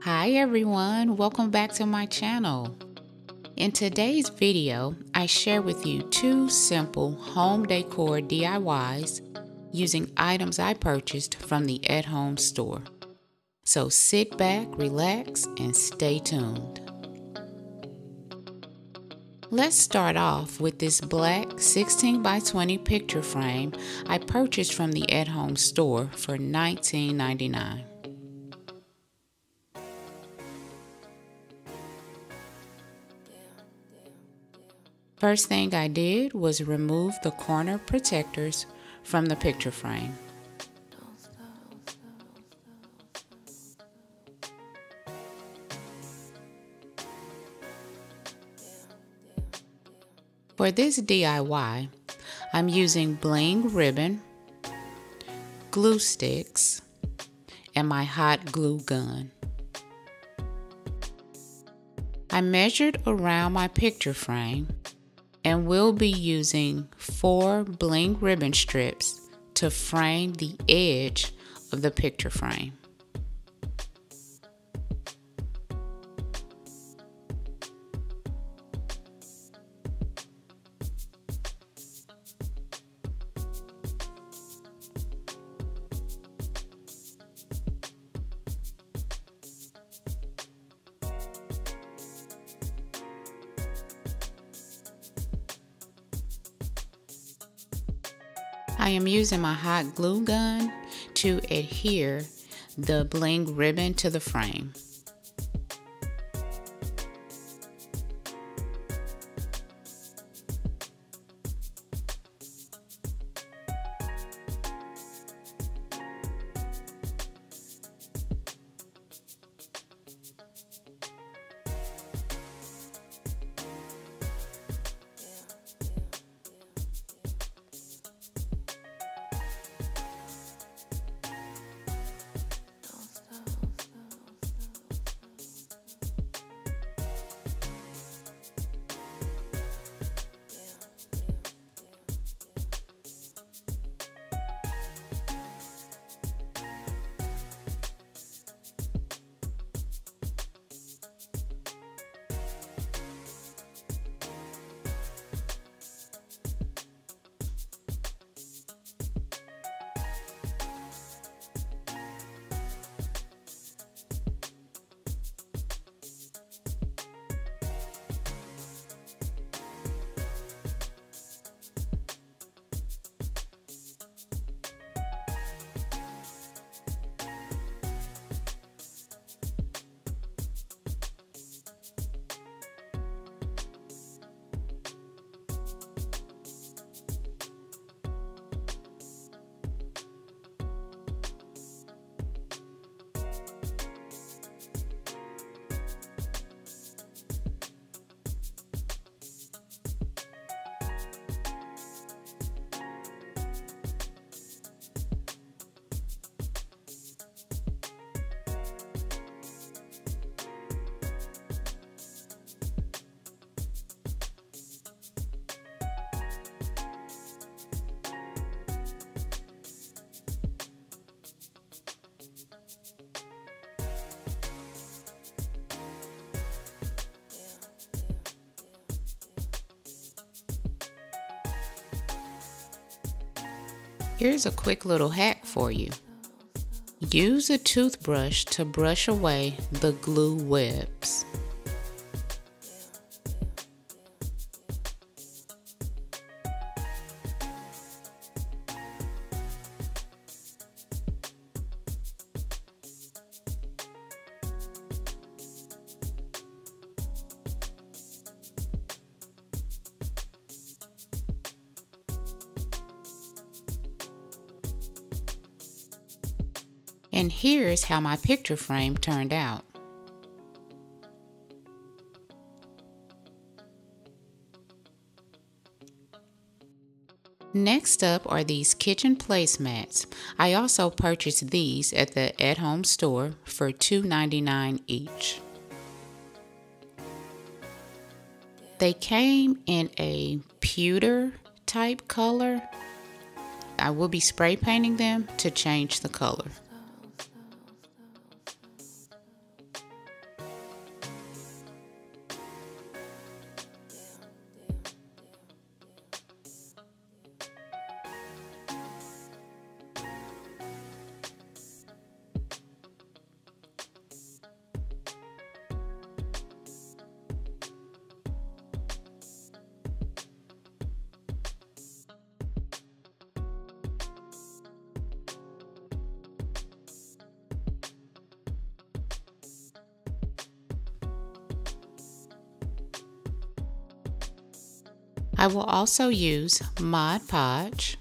Hi everyone, welcome back to my channel. In today's video, I share with you two simple home decor DIYs using items I purchased from the at-home store. So sit back, relax, and stay tuned. Let's start off with this black 16 by 20 picture frame I purchased from the at-home store for $19.99. First thing I did was remove the corner protectors from the picture frame. For this DIY, I'm using bling ribbon, glue sticks, and my hot glue gun. I measured around my picture frame and will be using 4 bling ribbon strips to frame the edge of the picture frame. I am using my hot glue gun to adhere the bling ribbon to the frame. Here's a quick little hack for you. Use a toothbrush to brush away the glue webs. And here's how my picture frame turned out. Next up are these kitchen placemats. I also purchased these at the at-home store for $2.99 each. They came in a pewter type color. I will be spray painting them to change the color. I will also use Mod Podge,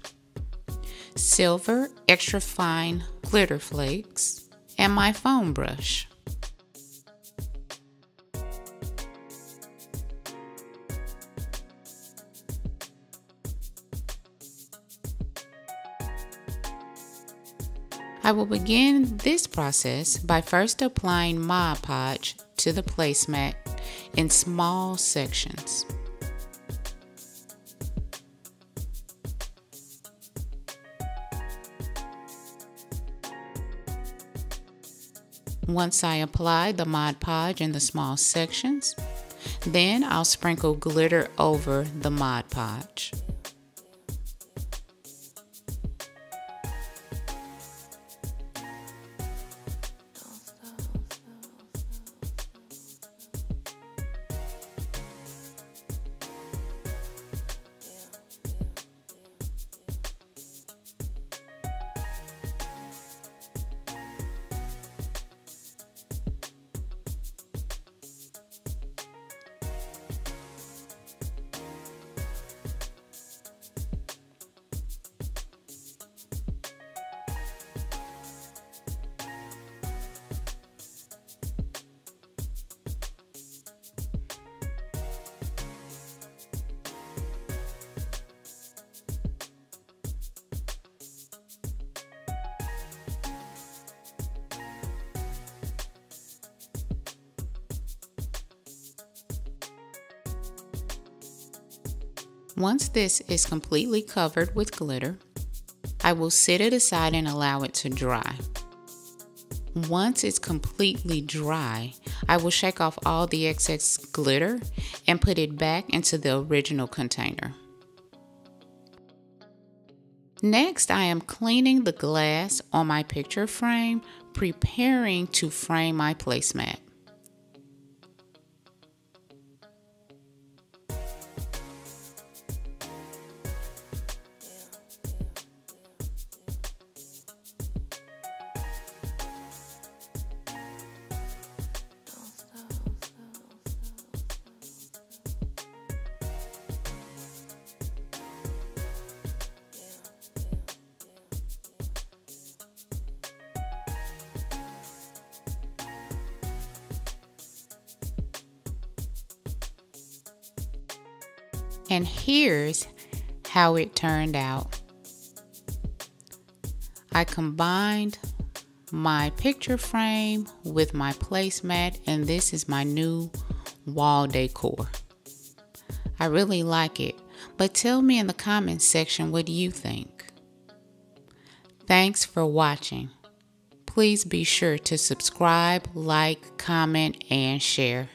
silver extra fine glitter flakes, and my foam brush. I will begin this process by first applying Mod Podge to the placemat in small sections. Once I apply the Mod Podge in the small sections, then I'll sprinkle glitter over the Mod Podge. Once this is completely covered with glitter, I will set it aside and allow it to dry. Once it's completely dry, I will shake off all the excess glitter and put it back into the original container. Next, I am cleaning the glass on my picture frame, preparing to frame my placemat. And here's how it turned out. I combined my picture frame with my placemat, and this is my new wall decor. I really like it, but tell me in the comments section, what do you think? Thanks for watching. Please be sure to subscribe, like, comment, and share.